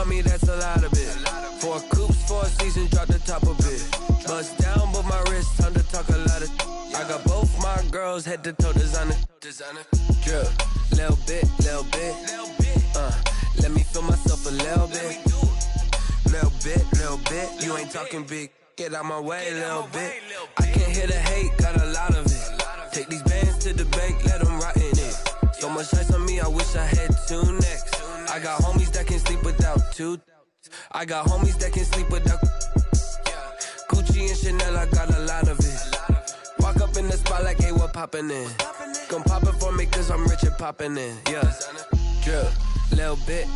on me, that's a lot of it. 4 coops, 4 seasons, drop the top a bit. Bust down, but my wrist, time to talk a lot of. I got both my girls, head to toe designer. Drip, little bit. Let me feel myself a little bit. Little bit. You ain't talking big. Get out my way, little bit. I can't hear the hate, got a lot of it. Take these bands to the bank, let them rot in it. So much ice on me, I wish I had 2 necks. I got homies that can sleep without 2. I got homies that can sleep without Gucci and Chanel, I got a lot of it. Walk up in the spot like, hey, what poppin' in? Come pop it for me, cause I'm rich and poppin' in. Yeah, drip, little bit.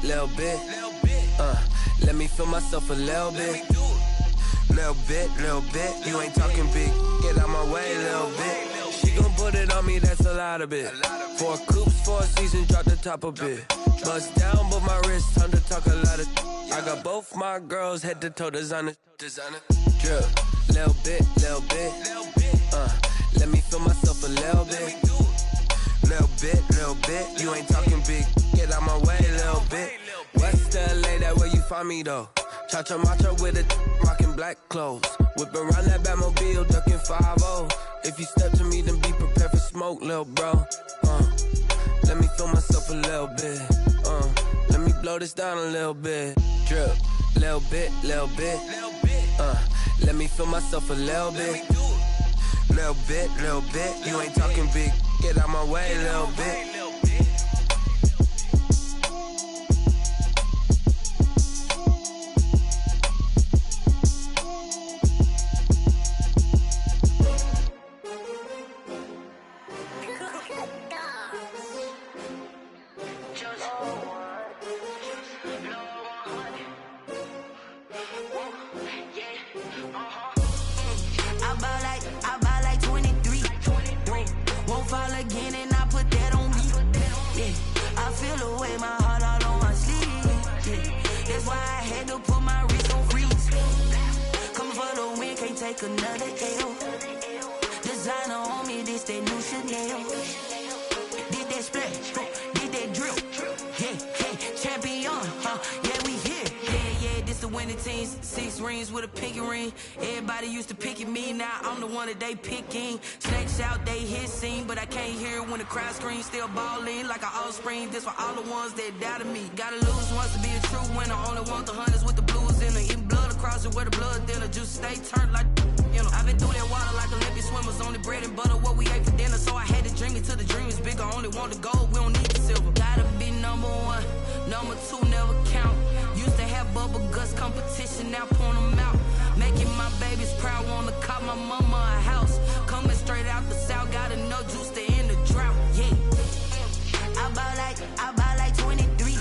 Let me feel myself a little bit. Little bit. You ain't talking big. Get out my way, little bit. She gon' put it on me, that's a lot of it. 4 coops, 4 seasons, drop the top a bit. Bust down, but my wrist, time to talk a lot of. I got both my girls, head to toe designer. Drip, little bit. Let me feel myself a little bit. Little bit. You ain't talking big. Get out my way, little bit. West LA, that where you find me though. Cha-cha matcha with it, rockin' black clothes. Whippin' around that Batmobile, duckin' 5-0. If you step to me, then be prepared for smoke, lil' bro. Let me feel myself a little bit. Let me blow this down a little bit. Drip, little bit. Let me feel myself a little bit. Little bit. You ain't talking big. Get out my way, little bit. Another L. Designer on me, this that new Chanel. Did that splash, did that drill. Yeah, champion, yeah, we here. Yeah, this the winning team. 6 rings with a pinky ring. Everybody used to pick at me, now I'm the one that they picking. Snakes out, they hissing, but I can't hear when the crowd screams. Still balling like an offspring. This for all the ones that doubted me. Gotta lose once to be a true winner. Only want the hunters with the blues in the eating blood across it where the blood dinner. Just stay turned like. I've been through that water like Olympic swimmers. Only bread and butter, what we ate for dinner. So I had to dream it till the dream is bigger. Only want the gold, we don't need the silver. Gotta be number 1, number 2 never count. Used to have bubble guts competition, now point them out. Making my babies proud, wanna cop my mama a house. Coming straight out the south, got enough juice to end the drought. Yeah, I buy like 23.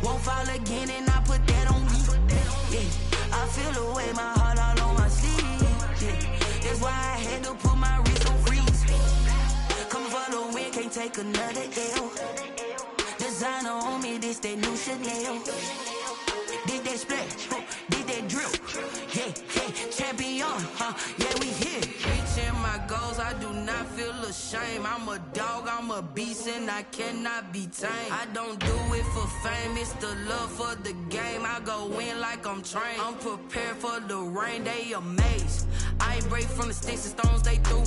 Won't fall again and I put that on me. Yeah, I feel the way, my heart all on my sleeve. That's why I had to put my wrist on freeze. Coming for the win, can't take another L. Designer on me, this that new Chanel. Did that splash, did that drill. Yeah, champion, yeah, we here. Reaching my goals, I do not feel ashamed. I'm a dog, I'm a beast, and I cannot be tamed. I don't do it for fame, it's the love for the game. I go in like I'm trained. I'm prepared for the rain, they amazed. I ain't break from the sticks and stones they threw.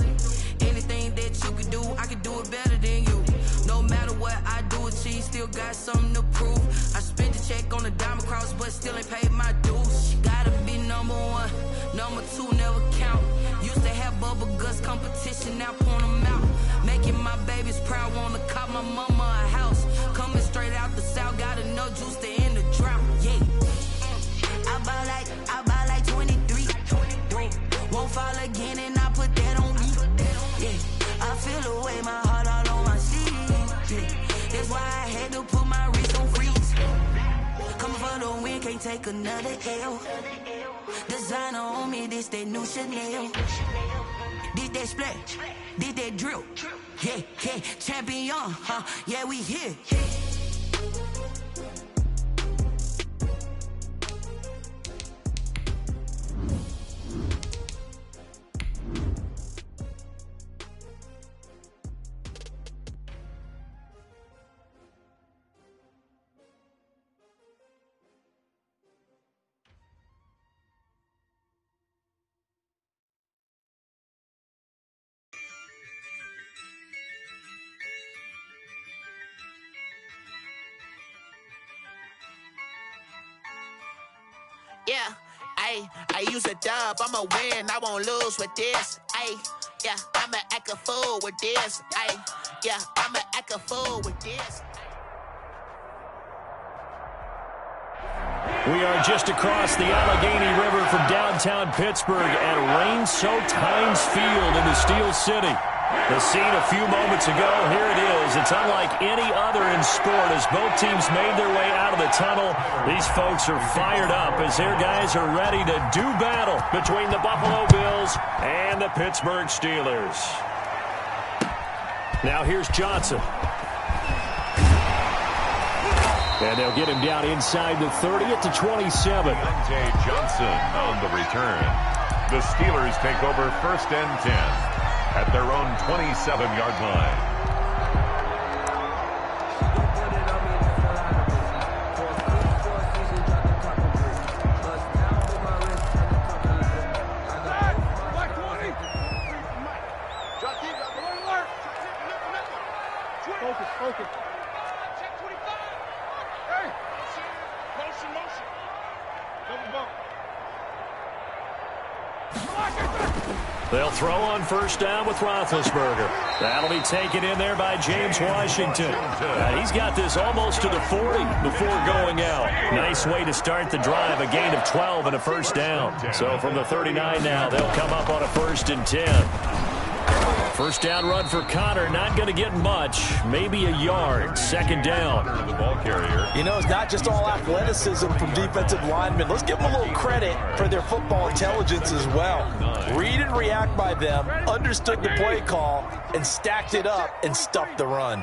Anything that you can do, I can do it better than you. No matter what I do, achieve, still got something to prove. I spent the check on the diamond cross, but still ain't paid my dues. Gotta be number 1, number 2 never count. Used to have bubble guts competition, now point them out. Making my babies proud, wanna cop my mama a house. Coming straight out the south, got enough juice to end the drought. Yeah, I buy like 23. Won't fall again and I put that on me. Yeah, I feel the way, my heart all on my sleeve. Yeah, that's why I had to put my wrist on freeze. Coming for the win, can't take another L. Designer on me, this that new Chanel. Did that splash, did that drill. Yeah, champion, yeah, we here. Yeah, I use a dub, I'ma win, I won't lose with this. Yeah, I'ma act a fool with this. Yeah, I'ma act a fool with this. We are just across the Allegheny River from downtown Pittsburgh at rain-soaked Heinz Field in the Steel City. The scene a few moments ago, here it is. It's unlike any other in sport as both teams made their way out of the tunnel. These folks are fired up as their guys are ready to do battle between the Buffalo Bills and the Pittsburgh Steelers. Now here's Johnson. And they'll get him down inside the 30 at the 27. Dante Johnson on the return. The Steelers take over 1st and 10. At their own 27-yard line. Focus. Check 25. Hey. Motion. Double bump. They'll throw on 1st down with Roethlisberger. That'll be taken in there by James Washington. He's got this almost to the 40 before going out. Nice way to start the drive, a gain of 12 and a 1st down. So from the 39 now, they'll come up on a 1st and 10. 1st down run for Connor, not going to get much, maybe a yard. 2nd down. The ball carrier. You know, it's not just all athleticism from defensive linemen. Let's give them a little credit for their football intelligence as well. Read and react by them, understood the play call, and stacked it up and stuffed the run.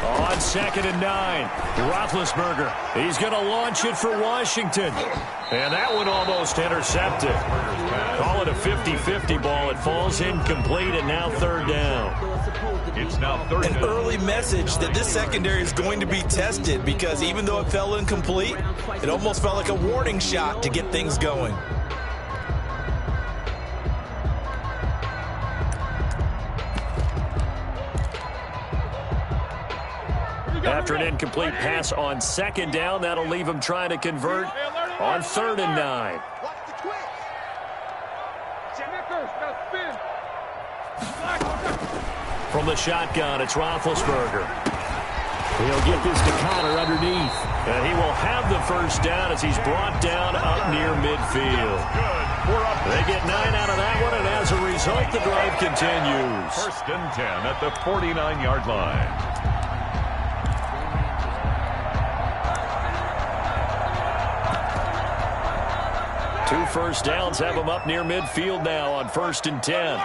On 2nd and 9, Roethlisberger. He's going to launch it for Washington. And that one almost intercepted. Call it a 50-50 ball. It falls incomplete, and now 3rd down. It's now 3rd down. An early message that this secondary is going to be tested because even though it fell incomplete, it almost felt like a warning shot to get things going. After an incomplete pass on 2nd down, that'll leave him trying to convert on 3rd and 9. From the shotgun, it's Roethlisberger. He'll get this to Connor underneath. And he will have the 1st down as he's brought down up near midfield. They get 9 out of that one, and as a result, the drive continues. 1st and 10 at the 49-yard line. 2 1st downs have them up near midfield now on 1st and 10.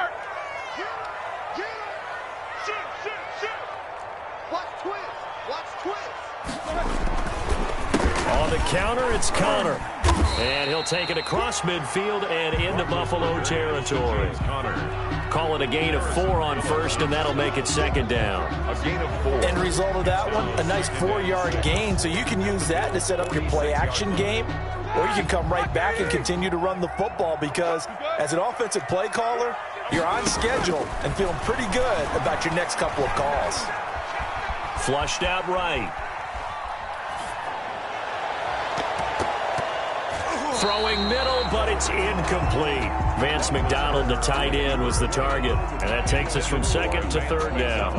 On the counter, it's Connor. And he'll take it across midfield and into Buffalo territory. Call it a gain of 4 on 1st, and that'll make it 2nd down. A gain of 4. End result of that one, a nice 4-yard gain, so you can use that to set up your play-action game. Or you can come right back and continue to run the football because as an offensive play caller, you're on schedule and feeling pretty good about your next couple of calls. Flushed out right. Throwing middle, but it's incomplete. Vance McDonald, the tight end, was the target. And that takes us from 2nd to 3rd down.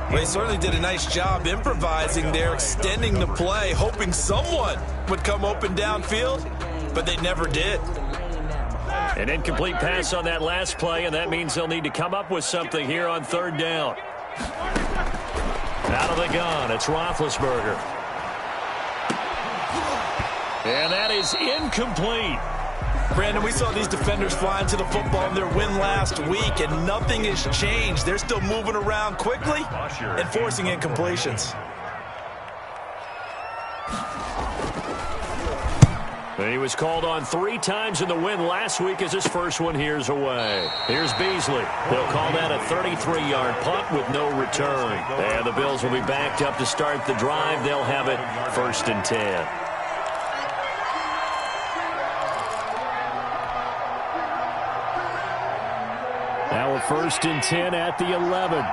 Well, he certainly did a nice job improvising there, extending the play, hoping someone would come open downfield, but they never did. An incomplete pass on that last play, and that means they'll need to come up with something here on 3rd down. Out of the gun, it's Roethlisberger. And that is incomplete. Brandon, we saw these defenders fly into the football in their win last week, and nothing has changed. They're still moving around quickly and forcing incompletions. He was called on 3 times in the win last week as his first one here's away. Here's Beasley. They'll call that a 33-yard punt with no return. And the Bills will be backed up to start the drive. They'll have it 1st and 10. Now a 1st and 10 at the 11.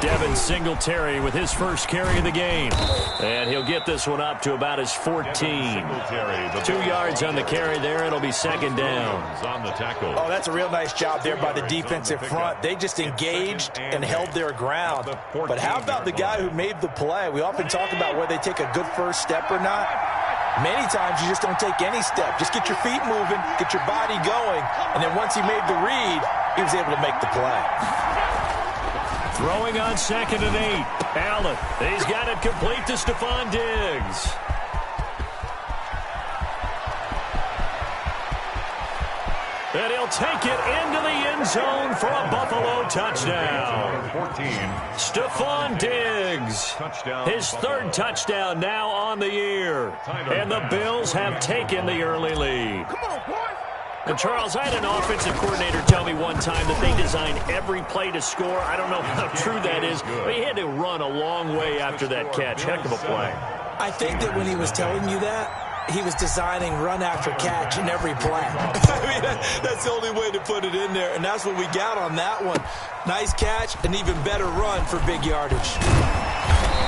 Devin Singletary with his first carry of the game. And he'll get this one up to about his 14. 2 yards on the carry there. It'll be second down. On the tackle. Oh, that's a real nice job there by the defensive front. They just engaged and held their ground. But how about the guy who made the play? We often talk about whether they take a good first step or not. Many times you just don't take any step. Just get your feet moving, get your body going, and then once he made the read, he was able to make the play. Throwing on 2nd and 8. Allen, he's got it complete to Stephon Diggs. And he'll take it into the end zone for a Buffalo touchdown. 14. Stephon Diggs, his 3rd touchdown now on the year. And the Bills have taken the early lead. And Charles, I had an offensive coordinator tell me one time that they designed every play to score. I don't know how true that is, but he had to run a long way after that catch. Heck of a play. I think that when he was telling you that, he was designing run after catch in every play. I mean, that's the only way to put it in there, and that's what we got on that one. Nice catch, an even better run for big yardage.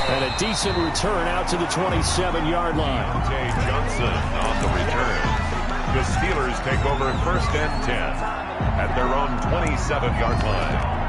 And a decent return out to the 27-yard line. Jay Johnson on the return. The Steelers take over 1st and 10 at their own 27-yard line.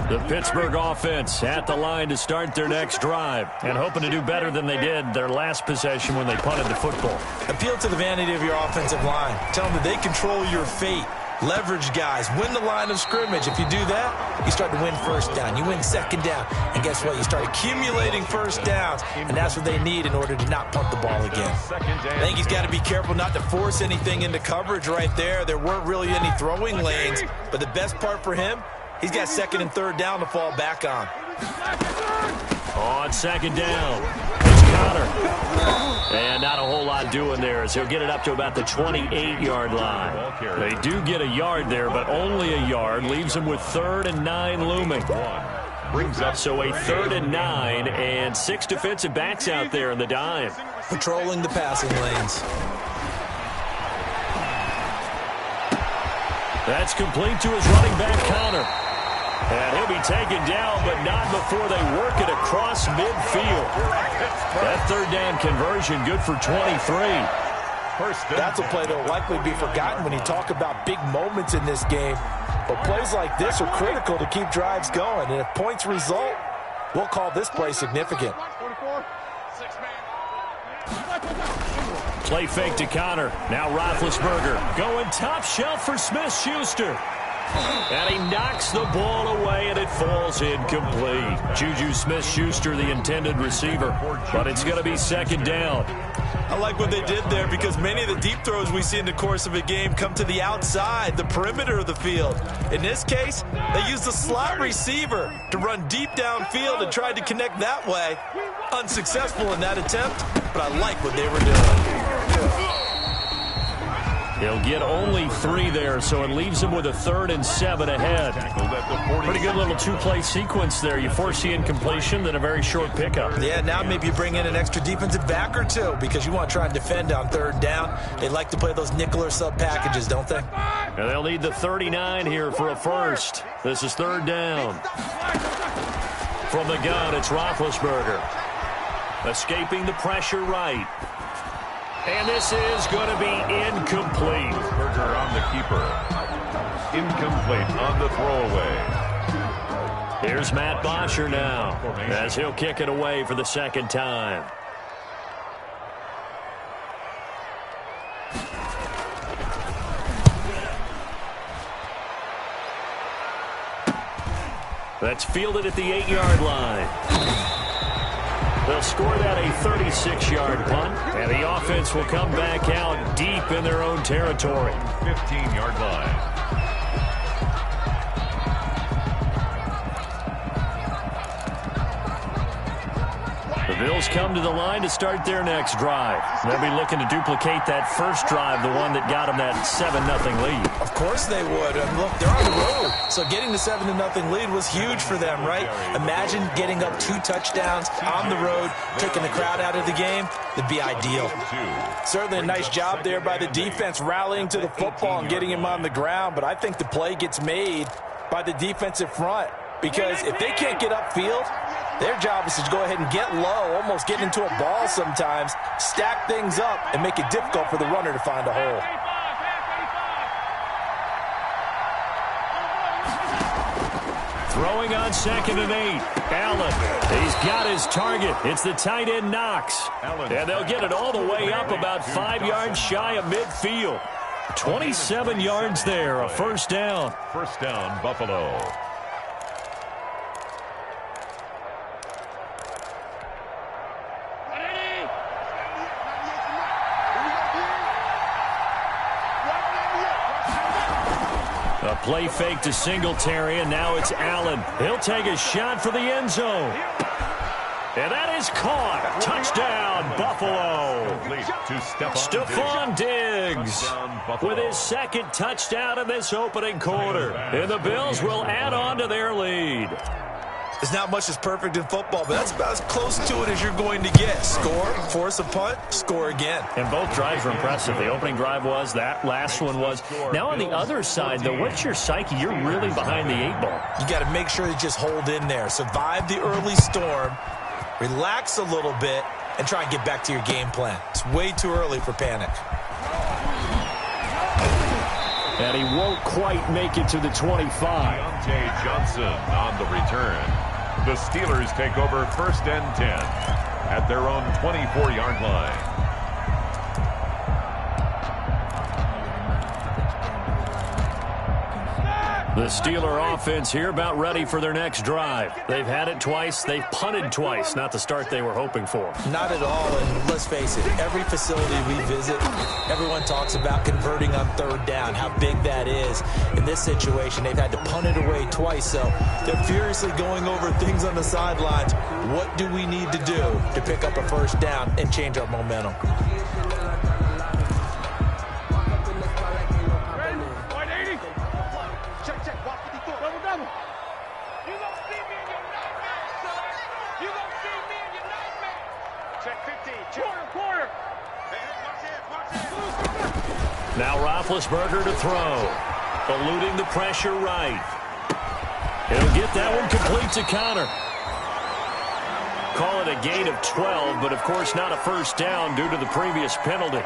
The Pittsburgh offense at the line to start their next drive and hoping to do better than they did their last possession when they punted the football. Appeal to the vanity of your offensive line. Tell them that they control your fate. Leverage guys. Win the line of scrimmage. If you do that, you start to win 1st down. You win 2nd down. And guess what? You start accumulating 1st downs. And that's what they need in order to not punt the ball again. I think he's got to be careful not to force anything into coverage right there. There weren't really any throwing lanes. But the best part for him, he's got 2nd and 3rd down to fall back on. On 2nd down, it's Connor. And not a whole lot doing there as he'll get it up to about the 28-yard line. They do get a yard there, but only a yard. Leaves them with 3rd and 9 looming. Brings up so a 3rd and 9 and 6 defensive backs out there in the dime. Patrolling the passing lanes. That's complete to his running back, Connor. And he'll be taken down, but not before they work it across midfield. That 3rd down conversion good for 23. That's a play that will likely be forgotten when you talk about big moments in this game. But plays like this are critical to keep drives going. And if points result, we'll call this play significant. Play fake to Connor. Now Roethlisberger going top shelf for Smith-Schuster. And he knocks the ball away, and it falls incomplete. Juju Smith-Schuster, the intended receiver, but it's going to be 2nd down. I like what they did there because many of the deep throws we see in the course of a game come to the outside, the perimeter of the field. In this case, they used the slot receiver to run deep downfield and tried to connect that way. Unsuccessful in that attempt, but I like what they were doing. He'll get only 3 there, so it leaves him with a 3rd and 7 ahead. Pretty good little 2-play sequence there. You force the incompletion, then a very short pickup. Yeah, now maybe you bring in an extra defensive back or 2 because you want to try and defend on 3rd down. They like to play those nickel or sub packages, don't they? And they'll need the 39 here for a first. This is 3rd down. From the gun, it's Roethlisberger. Escaping the pressure right. And this is going to be incomplete. Berger on the keeper. Incomplete on the throwaway. Here's Matt Bosher now as he'll kick it away for the 2nd time. That's fielded at the 8-yard line. They'll score that a 36-yard punt, and the offense will come back out deep in their own territory. 15-yard line. The Bills Bills come to the line to start their next drive. They'll be looking to duplicate that first drive, the one that got them that 7-0 lead. Of course they would. And look, they're on the road. So getting the 7-0 lead was huge for them, right? Imagine getting up 2 touchdowns on the road, taking the crowd out of the game. That'd be ideal. Certainly a nice job there by the defense rallying to the football and getting him on the ground. But I think the play gets made by the defensive front, because if they can't get upfield, their job is to go ahead and get low, almost get into a ball sometimes, stack things up, and make it difficult for the runner to find a hole. Throwing on 2nd and 8. Allen, he's got his target. It's the tight end Knox. And they'll get it all the way up about 5 yards shy of midfield. 27 yards there, a first down. First down, Buffalo. A play fake to Singletary, and now it's Allen. He'll take a shot for the end zone. And that is caught. Touchdown, Buffalo. Stephon Diggs with his 2nd touchdown in this opening quarter. And the Bills will add on to their lead. There's not much that's perfect in football, but that's about as close to it as you're going to get. Score, force a punt, score again. And both drives were impressive. The opening drive was, that last one was. Now on the other side, though, what's your psyche? You're really behind the 8 ball. You got to make sure you just hold in there. Survive the early storm, relax a little bit, and try and get back to your game plan. It's way too early for panic. And he won't quite make it to the 25. Deontay Johnson on the return. The Steelers take over 1st and 10 at their own 24-yard line. The Steeler offense here about ready for their next drive. They've had it twice. They've punted twice. Not the start they were hoping for. Not at all, and let's face it, every facility we visit, everyone talks about converting on 3rd down, how big that is. In this situation, they've had to punt it away twice, so they're furiously going over things on the sidelines. What do we need to do to pick up a 1st down and change our momentum? Now Roethlisberger to throw. Eluding the pressure right. He'll get that one complete to Connor. Call it a gain of 12, but of course not a first down due to the previous penalty.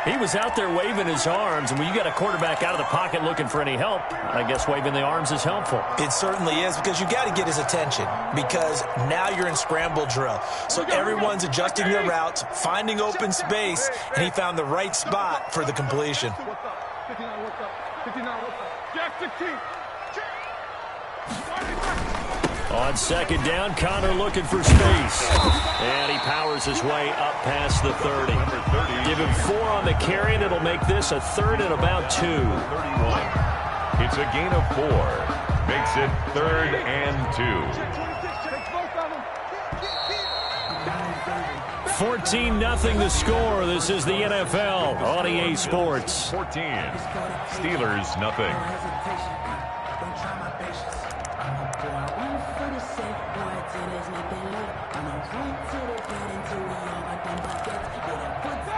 He was out there waving his arms, and when you got a quarterback out of the pocket looking for any help, I guess waving the arms is helpful. It certainly is, because you got to get his attention, because now you're in scramble drill. So everyone's adjusting their routes, finding open space, and he found the right spot for the completion. On 2nd down, Connor looking for space. And he powers his way up past the 30. Give him 4 on the carry, and it'll make this a 3rd and about 2. 31. It's a gain of 4. Makes it 3rd and 2. 14-0 the score. This is the NFL on EA Sports. 14. Steelers, nothing.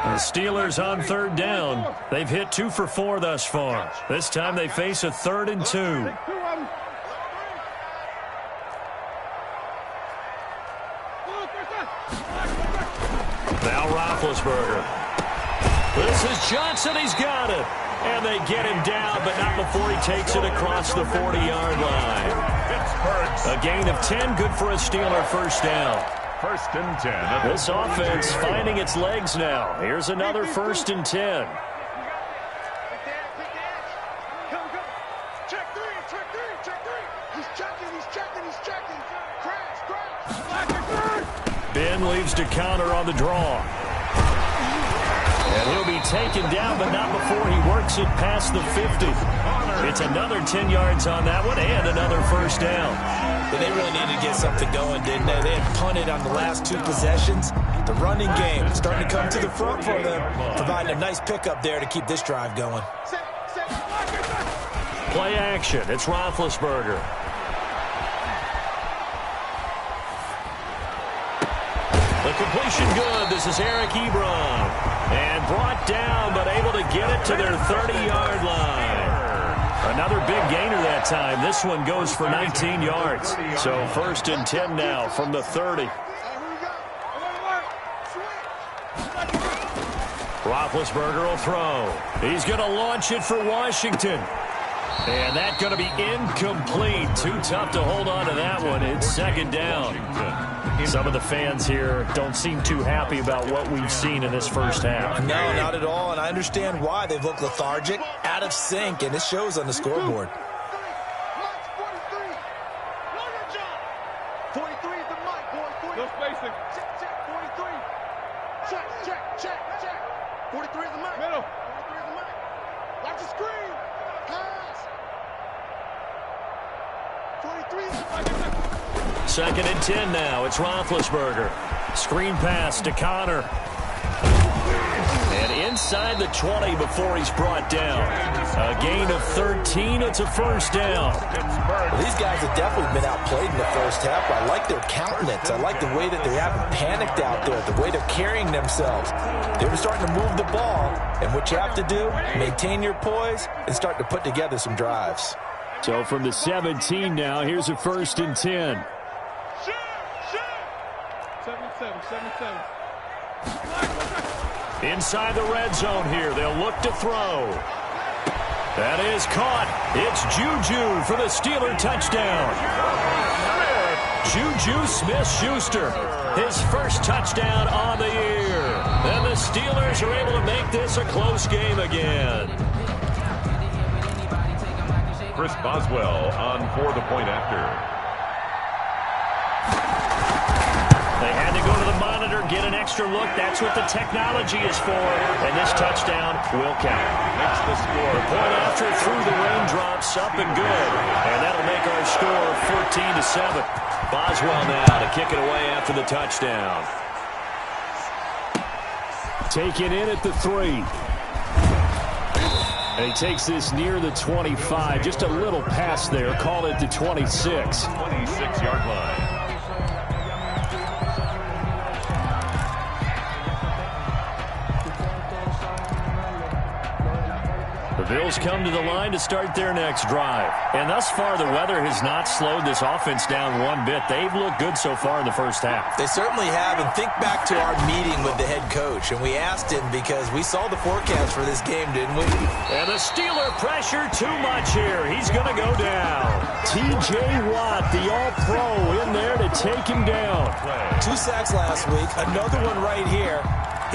The Steelers on 3rd down. They've hit 2 for 4 thus far. This time they face a 3rd and 2. Now Roethlisberger. This is Johnson. He's got it. And they get him down, but not before he takes it across the 40-yard line. A gain of 10, good for a Steeler first down. 1st and 10. This offense finding its legs now. Here's another 1st and 10. Ben leaves to counter on the draw. And he'll be taken down, but not before he works it past the 50. It's another 10 yards on that one and another first down. But they really needed to get something going, didn't they? They had punted on the last 2 possessions. The running game starting to come to the front for them, providing a nice pickup there to keep this drive going. Play action. It's Roethlisberger. The completion good. This is Eric Ebron. And brought down, but able to get it to their 30-yard line. Another big gainer that time. This one goes for 19 yards. So 1st and 10 now from the 30. Roethlisberger will throw. He's going to launch it for Washington. And that's going to be incomplete. Too tough to hold on to that one. It's 2nd down. Some of the fans here don't seem too happy about what we've seen in this first half. No, not at all, and I understand why. They've looked lethargic, out of sync, and it shows on the scoreboard. 43 is the mic, boy. No spacing. Check, 43. Check. 43 is the mic. Middle. 43 is the mic. Watch the screen. Pass. 43 is the mic. 2nd and 10 now. It's Roethlisberger. Screen pass to Connor. And inside the 20 before he's brought down. A gain of 13. It's a first down. Well, these guys have definitely been outplayed in the first half. I like their countenance. I like the way that they haven't panicked out there, the way they're carrying themselves. They were starting to move the ball, and what you have to do, maintain your poise and start to put together some drives. So from the 17 now, here's a 1st and 10. 77. Inside the red zone here. They'll look to throw. That is caught. It's Juju for the Steeler touchdown. Juju Smith-Schuster, his first touchdown on the year. And the Steelers are able to make this a close game again. Chris Boswell on for the point after. They had to go to the monitor, get an extra look. That's what the technology is for. And this touchdown will count. Makes the score. The point after through the raindrops, up and good. And that'll make our score 14-7. Boswell now to kick it away after the touchdown. Taken in at the 3. And he takes this near the 25. Just a little pass there. Call it the 26. 26-yard line. The Bills come to the line to start their next drive. And thus far, the weather has not slowed this offense down one bit. They've looked good so far in the first half. They certainly have, and think back to our meeting with the head coach, and we asked him because we saw the forecast for this game, didn't we? And the Steeler pressure too much here. He's going to go down. T.J. Watt, the all-pro, in there to take him down. 2 sacks last week, another one right here.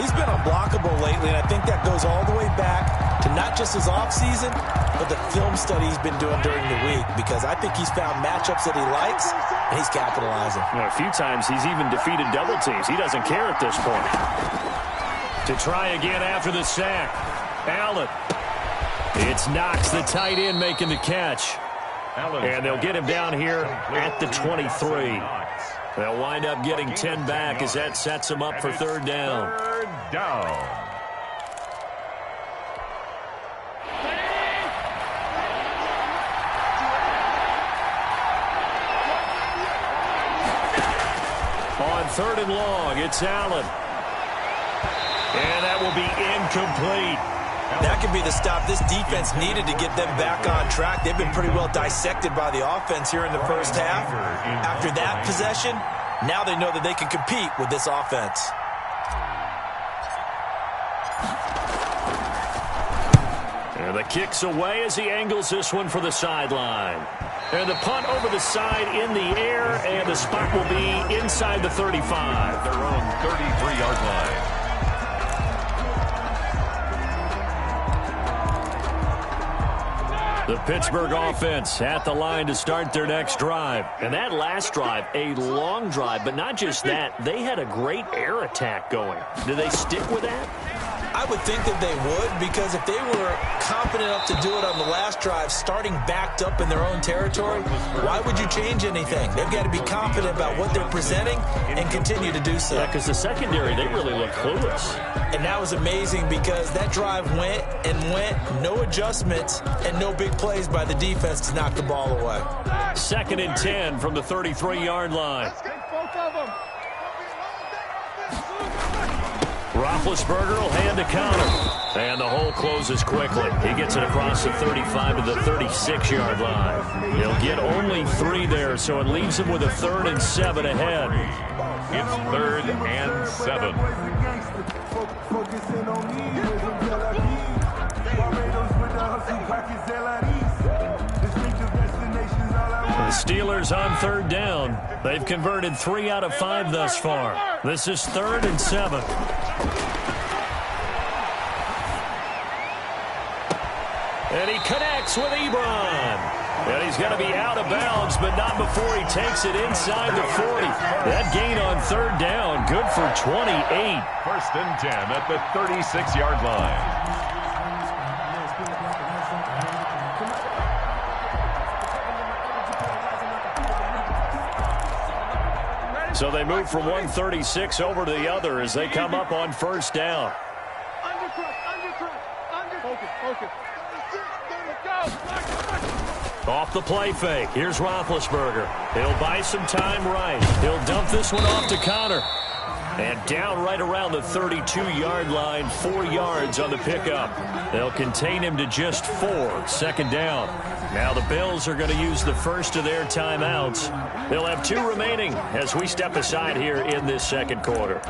He's been unblockable lately, and I think that goes all the way back to not just his offseason, but the film study he's been doing during the week, because I think he's found matchups that he likes, and he's capitalizing. Well, a few times he's even defeated double teams. He doesn't care at this point. To try again after the sack. Allen. It's Knox, the tight end, making the catch. And they'll get him down here at the 23. They'll wind up getting 10 back as that sets them up for 3rd down. 3rd down. On 3rd and long, it's Allen. And that will be incomplete. That could be the stop this defense needed to get them back on track. They've been pretty well dissected by the offense here in the first half. After that possession, now they know that they can compete with this offense. And the kick's away as he angles this one for the sideline. And the punt over the side in the air, and the spot will be inside the 35. Their own 33-yard line. The Pittsburgh offense at the line to start their next drive. And that last drive, a long drive, but not just that. They had a great air attack going. Do they stick with that? I would think that they would, because if they were confident enough to do it on the last drive, starting backed up in their own territory, why would you change anything? They've got to be confident about what they're presenting and continue to do so. Yeah, because the secondary, they really look clueless. And that was amazing because that drive went and went, no adjustments, and no big plays by the defense to knock the ball away. 2nd and 10 from the 33-yard line. Roethlisberger will hand a counter. And the hole closes quickly. He gets it across the 35 to the 36-yard line. He'll get only 3 there, so it leaves him with a 3rd and 7 ahead. It's 3rd and 7. The Steelers on 3rd down. They've converted 3 out of 5 thus far. This is 3rd and 7. And he connects with Ebron. And he's going to be out of bounds, but not before he takes it inside the 40. That gain on 3rd down, good for 28. 1st and 10 at the 36-yard line. So they move from 136 over to the other as they come up on 1st down. Off the play fake. Here's Roethlisberger. He'll buy some time right. He'll dump this one off to Connor. And down right around the 32-yard line, 4 yards on the pickup. They'll contain him to just 4. 2nd down. Now the Bills are going to use the first of their timeouts. They'll have 2 remaining as we step aside here in this 2nd quarter.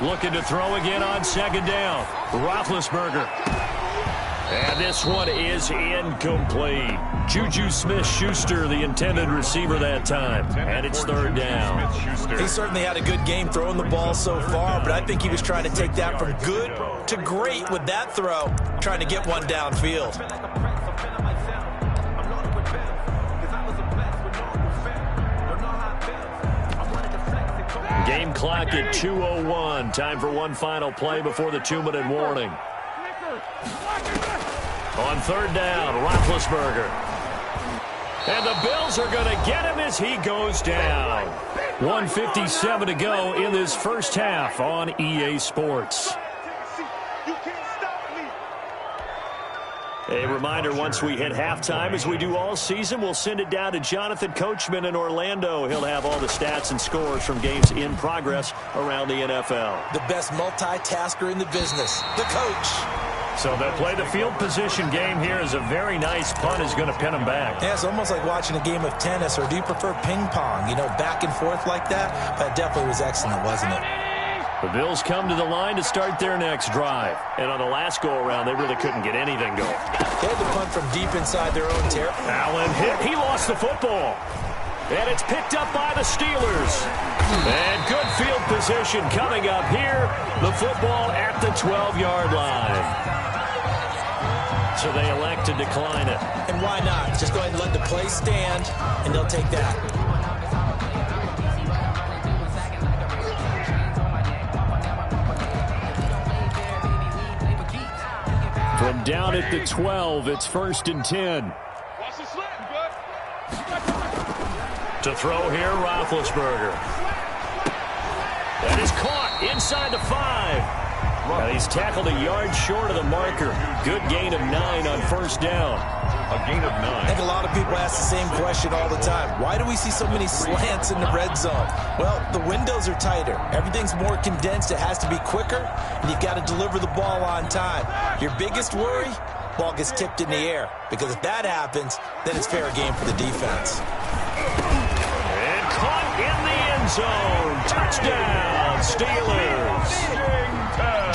Looking to throw again on 2nd down. Roethlisberger. And this one is incomplete. Juju Smith-Schuster, the intended receiver that time. And it's 3rd down. He certainly had a good game throwing the ball so far, but I think he was trying to take that from good to great with that throw, trying to get one downfield. Game clock at 2:01. Time for one final play before the 2-minute warning. On 3rd down, Roethlisberger. And the Bills are going to get him as he goes down. 1:57 to go in this first half on EA Sports. A reminder, once we hit halftime, as we do all season, we'll send it down to Jonathan Coachman in Orlando. He'll have all the stats and scores from games in progress around the NFL. The best multitasker in the business, the coach. So they'll play the field position game here as a very nice punt is going to pin them back. Yeah, it's almost like watching a game of tennis, or do you prefer ping pong? You know, back and forth like that? That definitely was excellent, wasn't it? The Bills come to the line to start their next drive. And on the last go-around, they really couldn't get anything going. They had to punt from deep inside their own territory. Allen hit. He lost the football. And it's picked up by the Steelers. And good field position coming up here. The football at the 12-yard line. So they elect to decline it. And why not? Just go ahead and let the play stand, and they'll take that. From down at the 12, it's 1st and 10. To throw here, Roethlisberger. That is caught inside the 5. And he's tackled a yard short of the marker. Good gain of 9 on 1st down. A gain of 9. I think a lot of people ask the same question all the time. Why do we see so many slants in the red zone? Well, the windows are tighter. Everything's more condensed. It has to be quicker, and you've got to deliver the ball on time. Your biggest worry? Ball gets tipped in the air. Because if that happens, then it's fair game for the defense. And caught in the end zone. Touchdown, Steelers.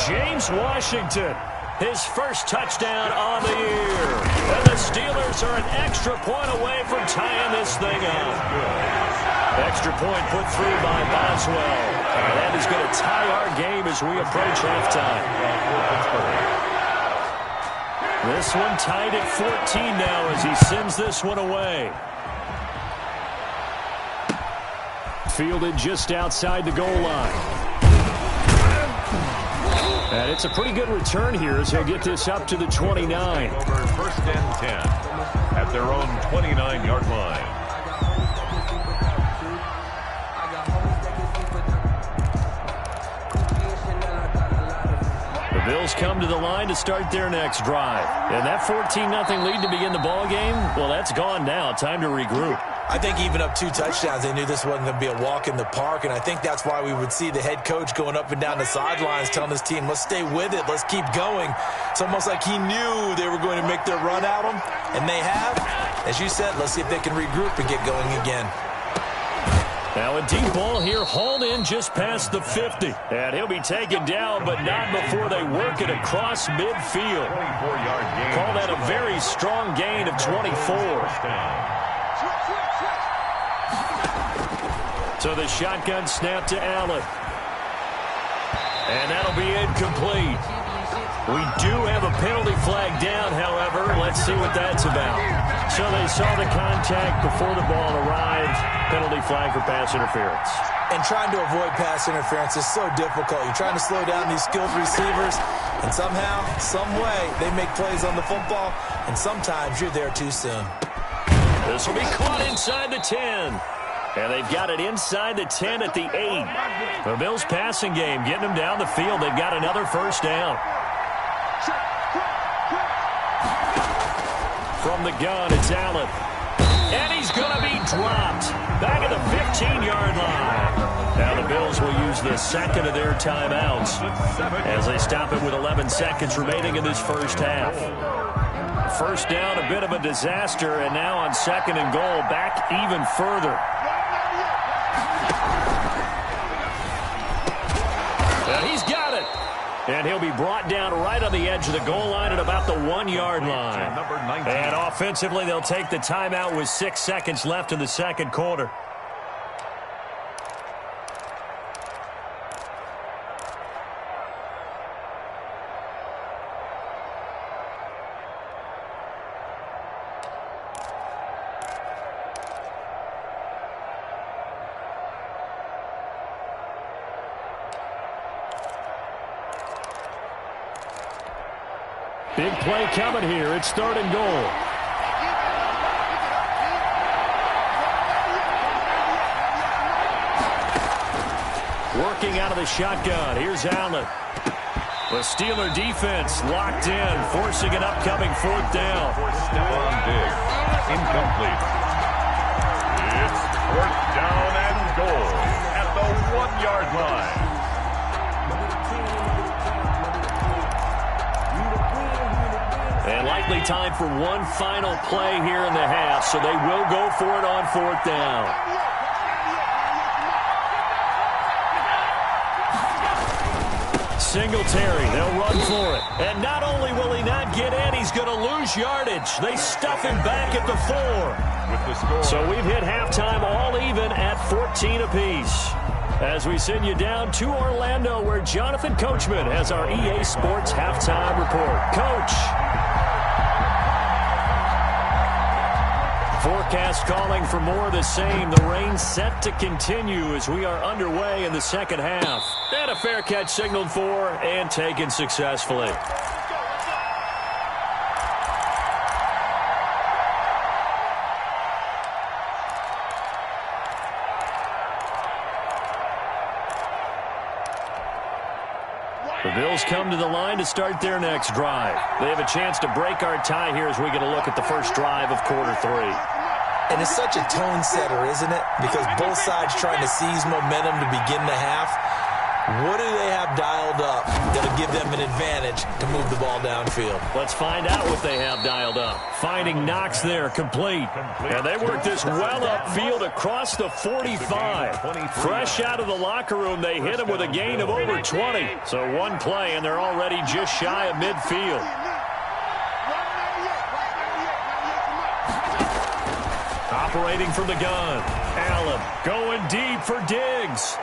James Washington his first touchdown on the year. And the Steelers are an extra point away from tying this thing up. Extra point put through by Boswell. And that is going to tie our game as we approach halftime. This one tied at 14 now as he sends this one away. Fielded just outside the goal line. And it's a pretty good return here as he'll get this up to the 29. Over first and 10 at their own 29-yard line. The Bills come to the line to start their next drive. And that 14-0 lead to begin the ball game, well, that's gone now. Time to regroup. I think even up 2 touchdowns, they knew this wasn't going to be a walk in the park, and I think that's why we would see the head coach going up and down the sidelines telling his team, let's stay with it, let's keep going. It's almost like he knew they were going to make their run at him, and they have. As you said, let's see if they can regroup and get going again. Now a deep ball here, hauled in just past the 50. And he'll be taken down, but not before they work it across midfield. 24-yard gain. Call that a very strong gain of 24. So the shotgun snap to Allen. And that'll be incomplete. We do have a penalty flag down, however. Let's see what that's about. So they saw the contact before the ball arrived. Penalty flag for pass interference. And trying to avoid pass interference is so difficult. You're trying to slow down these skilled receivers, and somehow, some way, they make plays on the football, and sometimes you're there too soon. This will be caught inside the 10. And they've got it inside the 10 at the 8. The Bills passing game getting them down the field. They've got another first down. From the gun, it's Allen. And he's going to be dropped. Back at the 15-yard line. Now the Bills will use the second of their timeouts as they stop it with 11 seconds remaining in this first half. First down, a bit of a disaster, and now on second and goal, back even further. And he's got it. And he'll be brought down right on the edge of the goal line at about the 1-yard line. And offensively, they'll take the timeout with 6 seconds left in the second quarter. Big play coming here. It's third and goal. Working out of the shotgun. Here's Allen. The Steeler defense locked in, forcing an upcoming fourth down. Stephon Diggs. Incomplete. It's fourth down and goal at the 1-yard line. And likely time for one final play here in the half, so they will go for it on fourth down. Singletary, they'll run for it. And not only will he not get in, he's going to lose yardage. They stuff him back at the 4. With the score. So we've hit halftime all even at 14 apiece. As we send you down to Orlando, where Jonathan Coachman has our EA Sports halftime report. Coach. Forecast calling for more of the same. The rain set to continue as we are underway in the second half. And a fair catch signaled for and taken successfully. The Bills come to the line to start their next drive. They have a chance to break our tie here as we get a look at the first drive of quarter 3. And it's such a tone setter, isn't it? Because both sides trying to seize momentum to begin the half. What do they have dialed up that'll give them an advantage to move the ball downfield. Let's find out what they have dialed up. Finding Knox there, complete. And they work this well upfield across the 45. Fresh out of the locker room, they hit him with a gain of over 20. So one play, and they're already just shy of midfield. Operating from the gun. Allen going deep for Diggs.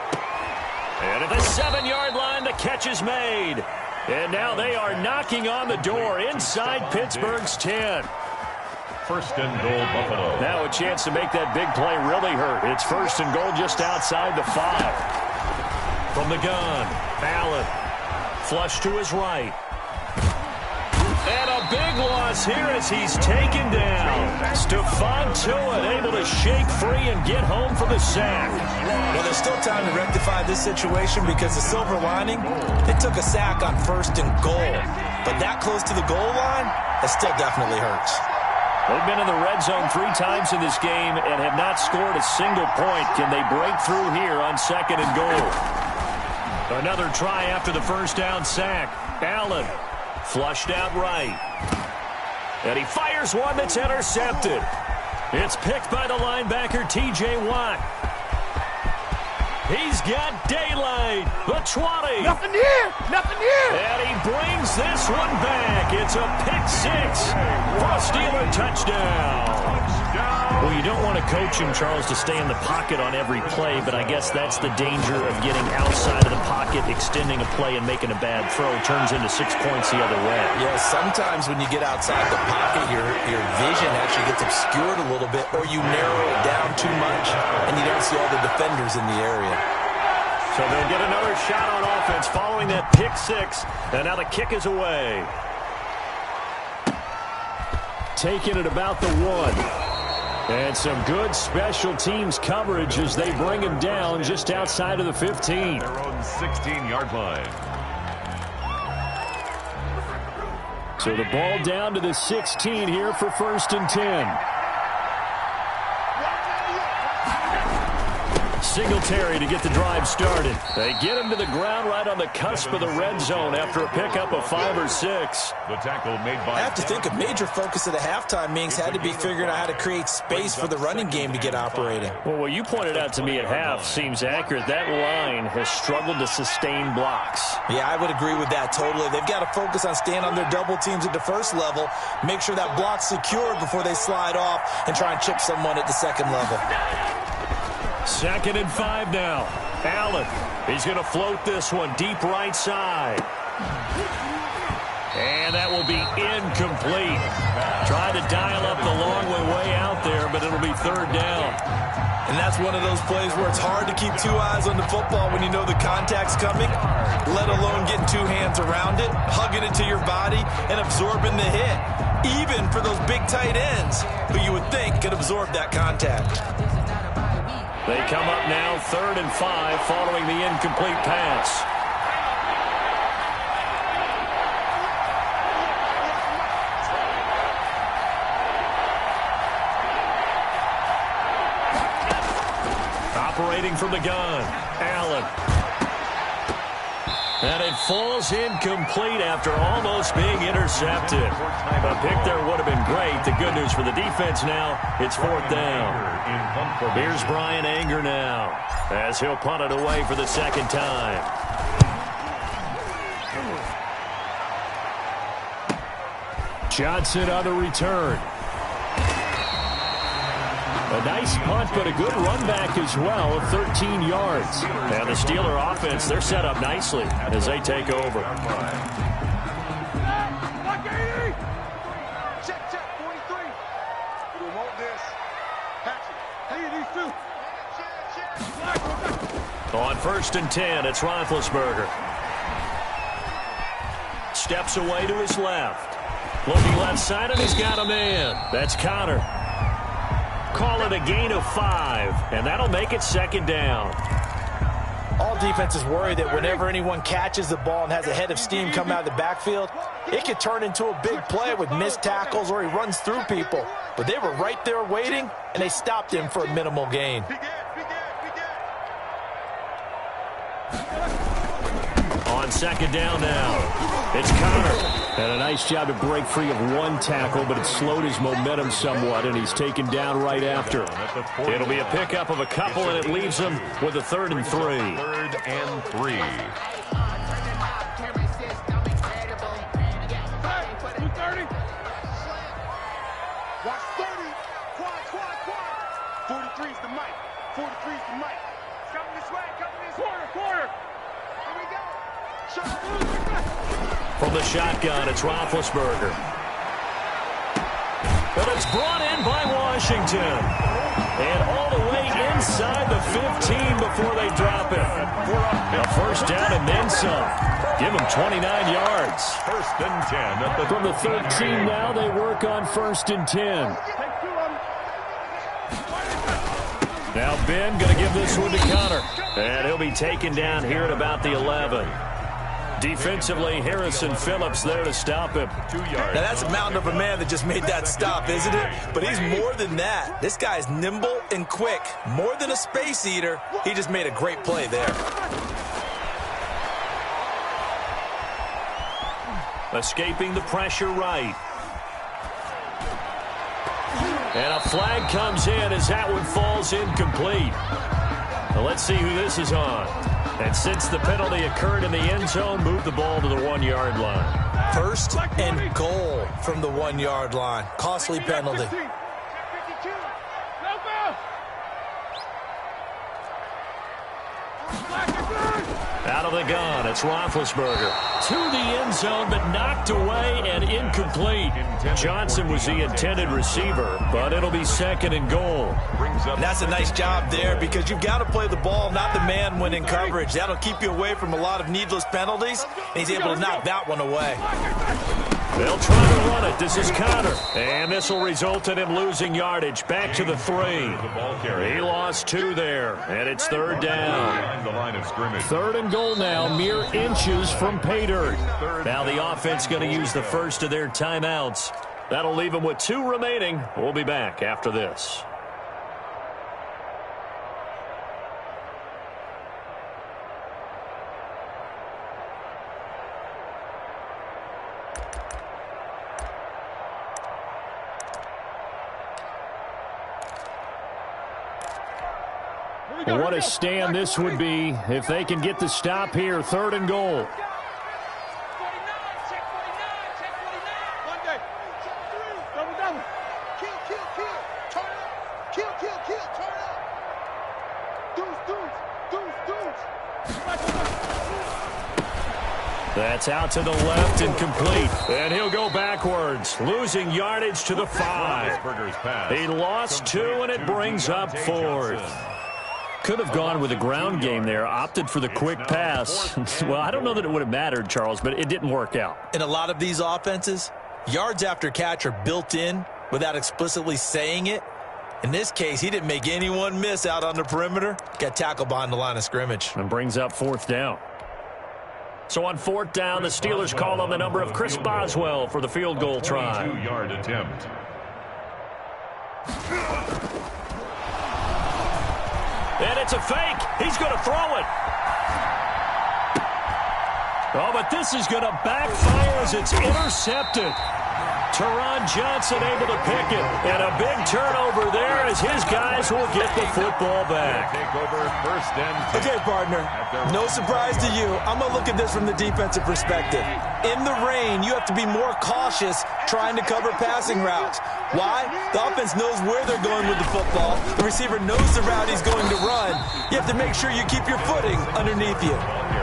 And at the 7-yard line, the catch is made. And now they are knocking on the door inside Pittsburgh's 10. First and goal, Buffalo. Now a chance to make that big play really hurt. It's first and goal just outside the 5. From the gun, Allen. Flush to his right. And a big loss here as he's taken down. Stephon Tuitt able to shake free and get home for the sack. Well, there's still time to rectify this situation because the silver lining, they took a sack on first and goal. But that close to the goal line, that still definitely hurts. They've been in the red zone 3 times in this game and have not scored a single point. Can they break through here on second and goal? Another try after the first down sack. Allen. Flushed out right. And he fires one that's intercepted. It's picked by the linebacker, T.J. Watt. He's got daylight. The 20. Nothing here. Nothing here. And he brings this one back. It's a pick 6 for a Steeler touchdown. Well, you don't want to coach him, Charles, to stay in the pocket on every play, but I guess that's the danger of getting outside of the pocket, extending a play and making a bad throw. Turns into 6 points the other way. Yeah, sometimes when you get outside the pocket, your vision actually gets obscured a little bit, or you narrow it down too much, and you don't see all the defenders in the area. So they'll get another shot on offense following that pick 6, and now the kick is away. Taking it about the 1. And some good special teams coverage as they bring him down just outside of the 15. Their own 16-yard line. So the ball down to the 16 here for first and 10. Singletary to get the drive started. They get him to the ground right on the cusp of the red zone after a pickup of 5 or 6. The tackle made by... I have to think a major focus of the halftime meetings had to be figuring out how to create space for the running game to get operating. Well, what you pointed out to me at half seems accurate. That line has struggled to sustain blocks. Yeah, I would agree with that totally. They've got to focus on staying on their double teams at the first level, make sure that block's secured before they slide off and try and chip someone at the second level. Second and 5 now. Allen, he's going to float this one deep right side. And that will be incomplete. Trying to dial up the long way out there, but it'll be third down. And that's one of those plays where it's hard to keep 2 eyes on the football when you know the contact's coming, let alone getting 2 hands around it, hugging it to your body, and absorbing the hit. Even for those big tight ends who you would think could absorb that contact. They come up now, 3rd and 5, following the incomplete pass. Operating from the gun, Allen. And it falls incomplete after almost being intercepted. A pick there would have been great. The good news for the defense now, it's 4th down. Here's Brian Anger now as he'll punt it away for the second time. Johnson on the return. A nice punt, but a good run back as well of 13 yards. And the Steeler offense, they're set up nicely as they take over. Check, 43. We want this. Patrick, hey, these 2. On 1st and 10, it's Roethlisberger. Steps away to his left. Looking left side, and he's got a man. That's Connor. Call it a gain of 5, and that'll make it 2nd down. All defenses worry that whenever anyone catches the ball and has a head of steam come out of the backfield, it could turn into a big play with missed tackles or he runs through people. But they were right there waiting, and they stopped him for a minimal gain. second down now. It's Connor. And a nice job to break free of one tackle, but it slowed his momentum somewhat, and he's taken down right after. It'll be a pickup of a couple, and it leaves him with a 3rd and 3. 3rd and 3. Watch 30. Quad. 43's the mic. 43's the mic. It's coming this way. Quarter. Here we go. From the shotgun, it's Roethlisberger. But it's brought in by Washington. And all the way inside the 15 before they drop it. A first down and then some. Give them 29 yards. 1st and 10 at the From the 13 now, they work on 1st and 10. Now Ben going to give this one to Connor. And he'll be taken down here at about the 11. Defensively, Harrison Phillips there to stop him. 2 yards. Now, that's a mountain of a man that just made that stop, isn't it? But he's more than that. This guy's nimble and quick. More than a space eater. He just made a great play there. Escaping the pressure right. And a flag comes in as that one falls incomplete. Well, let's see who this is on. And since the penalty occurred in the end zone, move the ball to the 1-yard line. 1st and goal from the 1-yard line. Costly penalty. Out of the gun, it's Roethlisberger. To the end zone, but knocked away and incomplete. Johnson was the intended receiver, but it'll be 2nd and goal. And that's a nice job there because you've got to play the ball, not the man when in coverage. That'll keep you away from a lot of needless penalties, and he's able to knock that one away. They'll try to run it. This is Connor. And this will result in him losing yardage. Back to the 3. He lost 2 there. And it's 3rd down. 3rd and goal now. Mere inches from pay dirt. Now the offense going to use the first of their timeouts. That'll leave them with 2 remaining. We'll be back after this. What a stand this would be if they can get the stop here. 3rd and goal. That's out to the left and complete. And he'll go backwards, losing yardage to the 5. He lost 2, and it brings up 4th. Could have gone with a ground game there, opted for the quick pass. Well, I don't know that it would have mattered, Charles, but it didn't work out. In a lot of these offenses, yards after catch are built in without explicitly saying it. In this case, he didn't make anyone miss out on the perimeter. Got tackled behind the line of scrimmage. And brings up 4th down. So on 4th down, the Steelers call on the number of Chris Boswell for the field goal try. 2-yard attempt. And it's a fake. He's going to throw it. Oh, but this is going to backfire as it's intercepted. Teron Johnson able to pick it. And a big turnover there as his guys will get the football back. Take over 1st and 10. Okay, partner, no surprise to you. I'm going to look at this from the defensive perspective. In the rain, you have to be more cautious trying to cover passing routes. Why? The offense knows where they're going with the football. The receiver knows the route he's going to run. You have to make sure you keep your footing underneath you.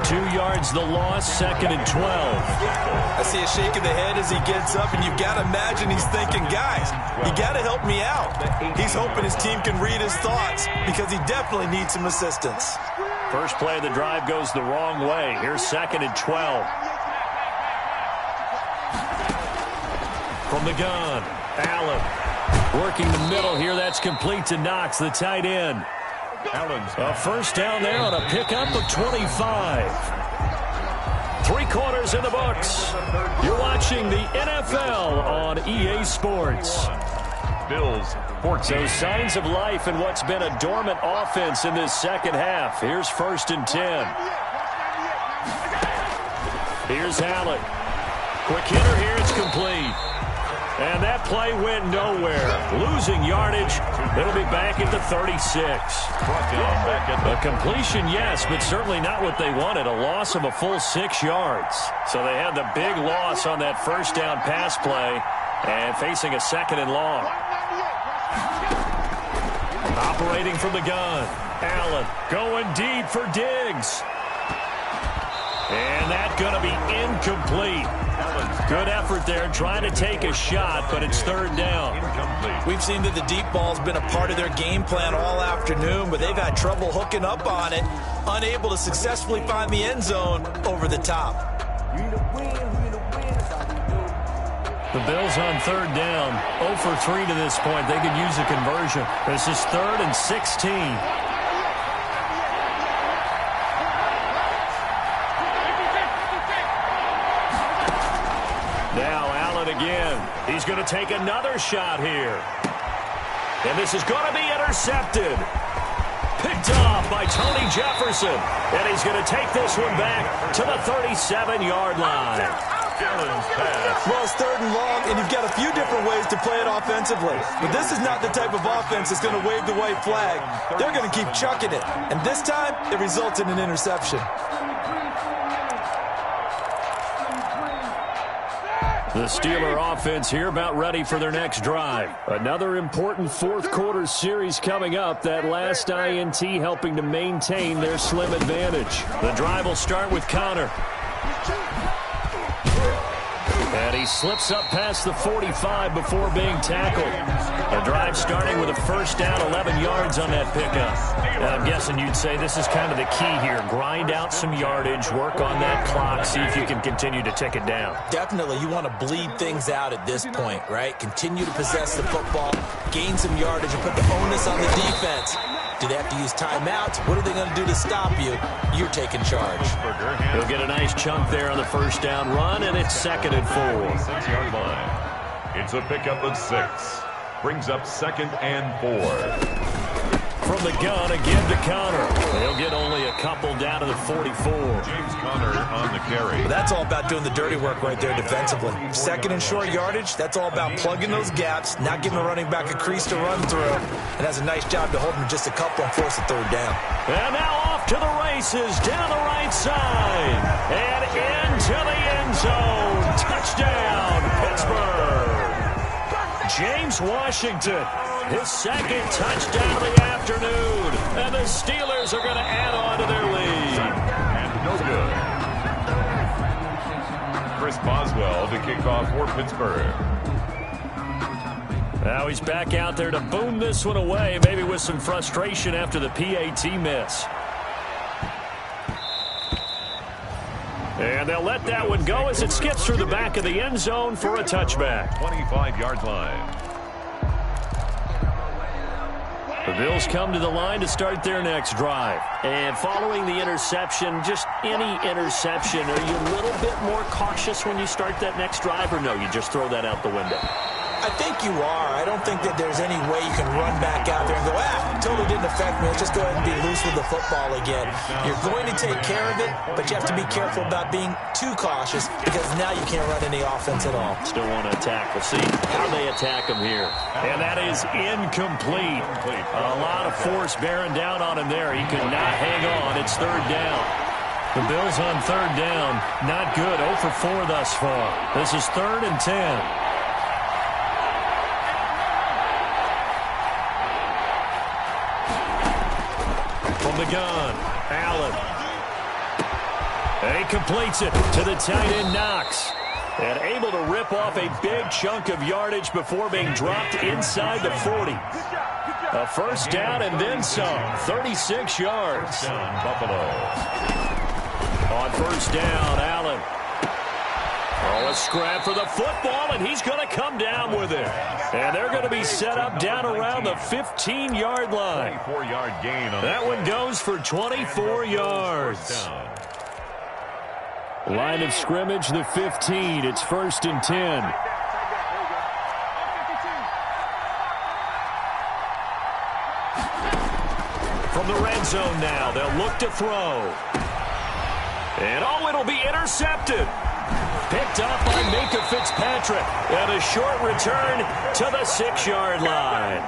2 yards the loss, 2nd and 12. I see a shake of the head as he gets up, and you've got to imagine he's thinking, guys, you got to help me out. He's hoping his team can read his thoughts because he definitely needs some assistance. First play of the drive goes the wrong way. Here's 2nd and 12. From the gun, Allen working the middle here. That's complete to Knox, the tight end. A first down there on a pickup of 25. 3 quarters in the books. You're watching the NFL on EA Sports. Bills 14. So signs of life in what's been a dormant offense in this second half. Here's 1st and 10. Here's Allen. Quick hitter here. It's complete. And that play went nowhere. Losing yardage. It'll be back at the 36. A completion, yes, but certainly not what they wanted. A loss of a full 6 yards. So they had the big loss on that first down pass play and facing a 2nd and long. Operating from the gun. Allen going deep for Diggs. And that's going to be incomplete. Good effort there trying to take a shot, but it's 3rd down. We've seen that the deep ball's been a part of their game plan all afternoon, but they've had trouble hooking up on it, unable to successfully find the end zone over the top. The Bills on 3rd down, 0 for 3 to this point. They could use a conversion. This is 3rd and 16. Now Allen again. He's going to take another shot here. And this is going to be intercepted. Picked off by Tony Jefferson. And he's going to take this one back to the 37-yard line. Well, it's 3rd and long, and you've got a few different ways to play it offensively. But this is not the type of offense that's going to wave the white flag. They're going to keep chucking it. And this time, it results in an interception. The Steeler offense here about ready for their next drive. Another important 4th quarter series coming up. That last INT helping to maintain their slim advantage. The drive will start with Connor. And he slips up past the 45 before being tackled. The drive starting with a 1st down, 11 yards on that pickup. And I'm guessing you'd say this is kind of the key here. Grind out some yardage, work on that clock, see if you can continue to tick it down. Definitely, you want to bleed things out at this point, right? Continue to possess the football, gain some yardage, and put the onus on the defense. Do they have to use timeouts? What are they going to do to stop you? You're taking charge. He'll get a nice chunk there on the 1st down run, and it's 2nd and 4. 6-yard line. It's a pickup of 6. Brings up 2nd and 4. From the gun again to Connor. He'll get only a couple down to the 44. James Conner on the carry. That's all about doing the dirty work right there defensively. 2nd and short yardage, that's all about plugging those gaps, not giving a running back a crease to run through, and has a nice job to hold him just a couple and force a 3rd down. And now off to the races, down the right side, and into the end zone. Touchdown, Pittsburgh. James Washington, his 2nd touchdown of the afternoon. And the Steelers are going to add on to their lead. And no good. Chris Boswell to kick off for Pittsburgh. Now he's back out there to boom this one away, maybe with some frustration after the PAT miss. And they'll let that one go as it skips through the back of the end zone for a touchback. 25-yard line. The Bills come to the line to start their next drive. And following the interception, just any interception, are you a little bit more cautious when you start that next drive, or no, you just throw that out the window? I think you are. I don't think that there's any way you can run back out there and go, totally didn't affect me. Let's just go ahead and be loose with the football again. You're going to take care of it, but you have to be careful about being too cautious because now you can't run any offense at all. Still want to attack. We'll see how they attack him here. And that is incomplete. A lot of force bearing down on him there. He could not hang on. It's 3rd down. The Bills on 3rd down. Not good. 0 for 4 thus far. This is 3rd and 10. The gun, Allen. And he completes it to the tight end, Knox. And able to rip off a big chunk of yardage before being dropped inside the 40. A 1st down and then some, 36 yards. Buffalo. On 1st down, Allen. Oh, a scrap for the football, and he's going to come down with it. And they're going to be set up down around the 15-yard line. 24-yard gain. That one goes for 24 yards. Line of scrimmage, the 15. It's 1st and 10. From the red zone now, they'll look to throw. And it'll be intercepted. Picked up by Minkah Fitzpatrick. And a short return to the 6-yard line.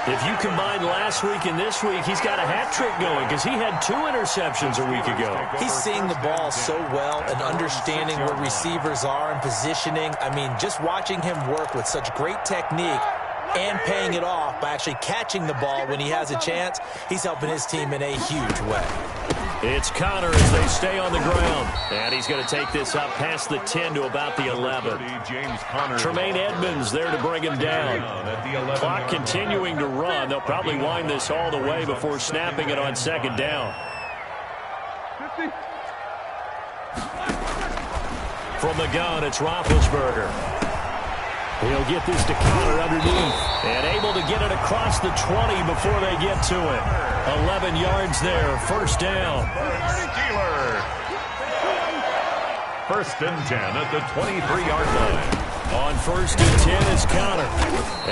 If you combine last week and this week, he's got a hat trick going because he had 2 interceptions a week ago. He's seeing the ball so well and understanding where receivers are and positioning. I mean, just watching him work with such great technique and paying it off by actually catching the ball when he has a chance, he's helping his team in a huge way. It's Connor as they stay on the ground. And he's going to take this up past the 10 to about the 11. Tremaine Edmonds there to bring him down. Clock continuing to run. They'll probably wind this all the way before snapping it on second down. From the gun, it's Roethlisberger. He'll get this to Connor underneath. And able to get it across the 20 before they get to it. 11 yards there, first down. First and 10 at the 23-yard line. On first and 10 is Connor.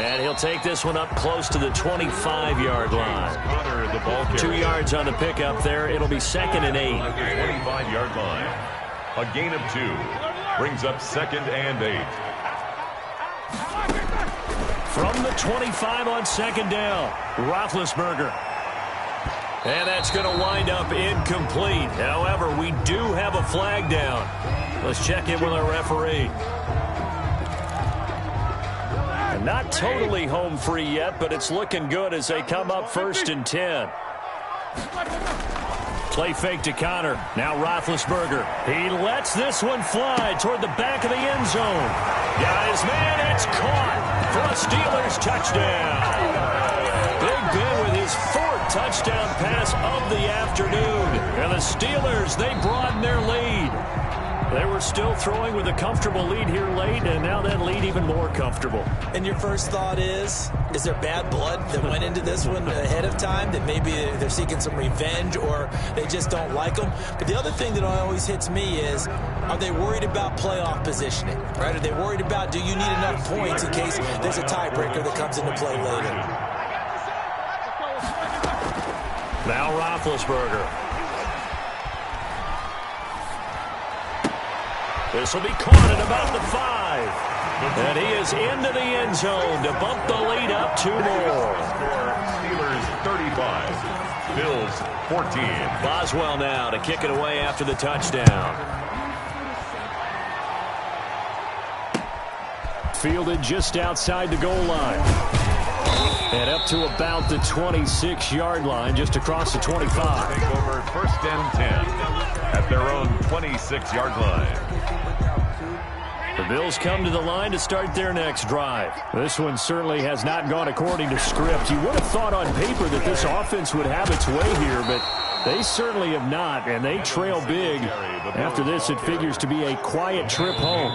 And he'll take this one up close to the 25-yard line. Connor, the ball carrier. 2 yards on the pickup there. It'll be second and 8. 25-yard line. A gain of 2. Brings up second and 8. From the 25 on second down, Roethlisberger. And that's going to wind up incomplete. However, we do have a flag down. Let's check in with our referee. Not totally home free yet, but it's looking good as they come up first and 10. Play fake to Connor. Now Roethlisberger. He lets this one fly toward the back of the end zone. Got his man. It's caught for a Steelers touchdown. Big Ben with his 4th touchdown pass of the afternoon. And the Steelers, they broaden their lead. They were still throwing with a comfortable lead here late, and now that lead even more comfortable. And your first thought is there bad blood that went into this one ahead of time, that maybe they're seeking some revenge or they just don't like them? But the other thing that always hits me is, are they worried about playoff positioning? Right? Are they worried about, do you need enough points in case there's a tiebreaker that comes into play later? Now Roethlisberger. This will be caught at about the 5. And he is into the end zone to bump the lead up 2 more. Steelers 35, Bills 14. Boswell now to kick it away after the touchdown. Fielded just outside the goal line. And up to about the 26-yard line, just across the 25. Take over first and 10 at their own 26-yard line. The Bills come to the line to start their next drive. This one certainly has not gone according to script. You would have thought on paper that this offense would have its way here, but they certainly have not, and they trail big. After this, it figures to be a quiet trip home.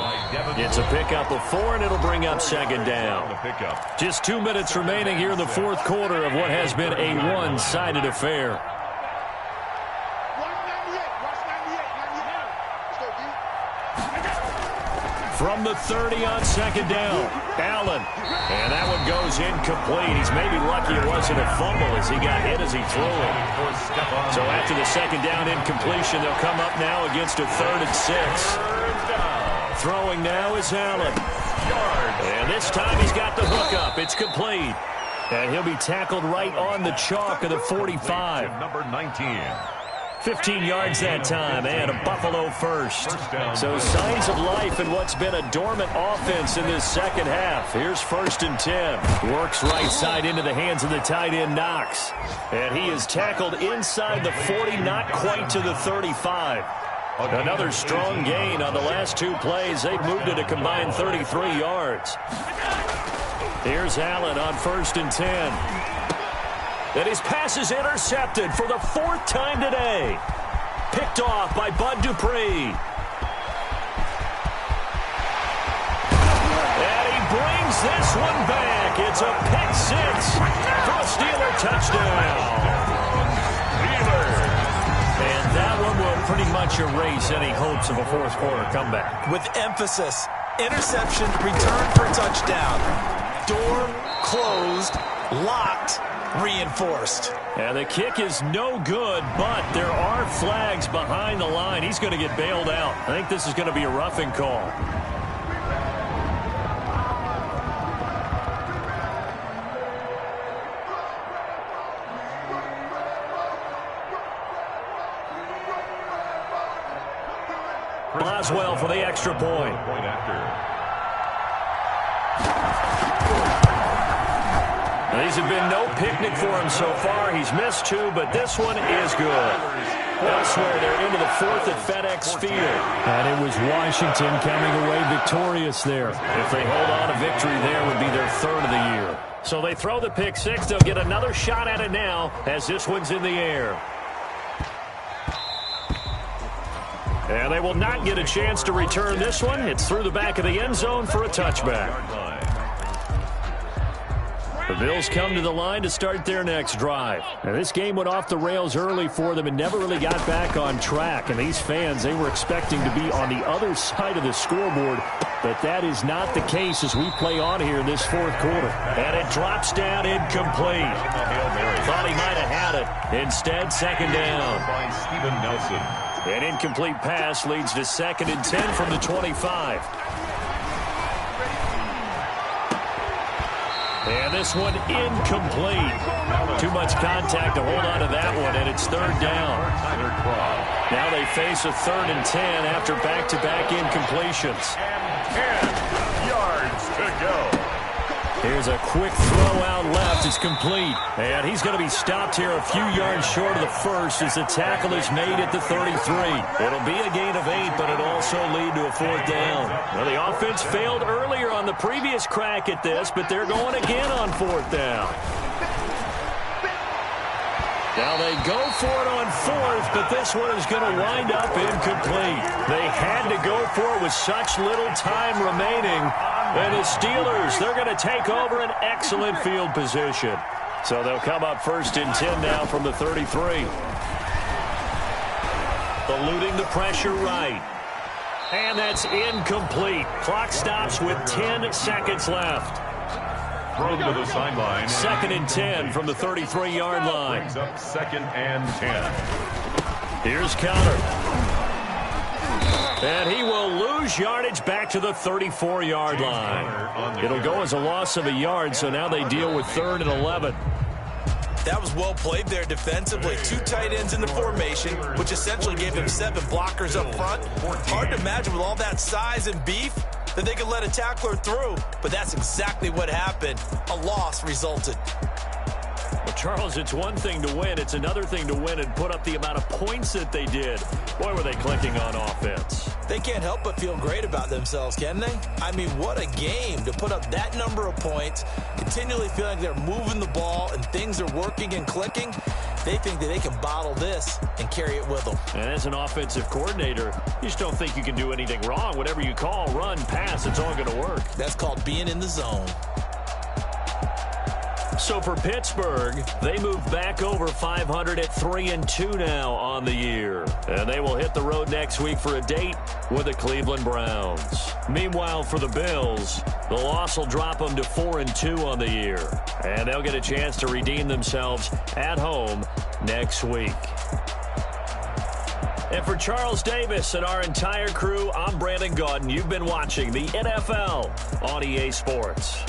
It's a pickup of 4, and it'll bring up second down. Just 2 minutes remaining here in the 4th quarter of what has been a one-sided affair. From the 30 on second down, Allen. And that one goes incomplete. He's maybe lucky it wasn't a fumble as he got hit as he threw it. So after the second down incompletion, they'll come up now against a 3rd and 6. Throwing now is Allen. And this time he's got the hook up. It's complete. And he'll be tackled right on the chalk of the 45. Number 19. 15 yards that time, and a Buffalo first. So signs of life in what's been a dormant offense in this second half. Here's first and 10. Works right side into the hands of the tight end, Knox. And he is tackled inside the 40, not quite to the 35. Another strong gain on the last 2 plays. They've moved it a combined 33 yards. Here's Allen on first and 10. And his pass is intercepted for the 4th time today. Picked off by Bud Dupree. And he brings this one back. It's a pick 6 for a Steeler touchdown. And that one will pretty much erase any hopes of a 4th quarter comeback. With emphasis, interception, return for touchdown. Door closed, locked, reinforced. And the kick is no good, but there are flags behind the line. He's going to get bailed out. I think this is going to be a roughing call. Boswell for the extra point. These have been no picnic for him so far. He's missed 2, but this one is good. Elsewhere, they're into the 4th at FedEx Field. And it was Washington coming away victorious there. If they hold on, a victory there would be their 3rd of the year. So they throw the pick 6. They'll get another shot at it now as this one's in the air. And they will not get a chance to return this one. It's through the back of the end zone for a touchback. The Bills come to the line to start their next drive. And this game went off the rails early for them and never really got back on track. And these fans, they were expecting to be on the other side of the scoreboard. But that is not the case as we play on here in this 4th quarter. And it drops down incomplete. Thought he might have had it. Instead, 2nd down. By Steven Nelson. An incomplete pass leads to 2nd and 10 from the 25. And this one incomplete. Too much contact to hold on to that one, and it's 3rd down. Now they face a 3rd and 10 after back-to-back incompletions. And 10 yards to go. Here's a quick throw out left. It's complete. And he's going to be stopped here a few yards short of the 1st as the tackle is made at the 33. It'll be a gain of 8, but it'll also lead to a 4th down. Well, the offense failed earlier on the previous crack at this, but they're going again on 4th down. Now they go for it on 4th, but this one is going to wind up incomplete. They had to go for it with such little time remaining. And the Steelers, they're going to take over an excellent field position. So they'll come up 1st and 10 now from the 33. Eluding the pressure right. And that's incomplete. Clock stops with 10 seconds left. Thrown to the sideline. 2nd and 10 from the 33-yard line. Brings up 2nd and 10. Here's Counter. And he will lose yardage back to the 34-yard line. It'll go as a loss of a yard, so now they deal with 3rd and 11. That was well played there defensively. 2 tight ends in the formation, which essentially gave them 7 blockers up front. Hard to imagine with all that size and beef that they could let a tackler through, but that's exactly what happened. A loss resulted. Well, Charles, it's one thing to win. It's another thing to win and put up the amount of points that they did. Boy, were they clicking on offense. They can't help but feel great about themselves, can they? I mean, what a game to put up that number of points, continually feeling they're moving the ball and things are working and clicking. They think that they can bottle this and carry it with them. And as an offensive coordinator, you just don't think you can do anything wrong. Whatever you call, run, pass, it's all going to work. That's called being in the zone. So for Pittsburgh, they move back over 500 at 3-2 now on the year. And they will hit the road next week for a date with the Cleveland Browns. Meanwhile, for the Bills, the loss will drop them to 4-2 on the year. And they'll get a chance to redeem themselves at home next week. And for Charles Davis and our entire crew, I'm Brandon Gaudin. You've been watching the NFL on EA Sports.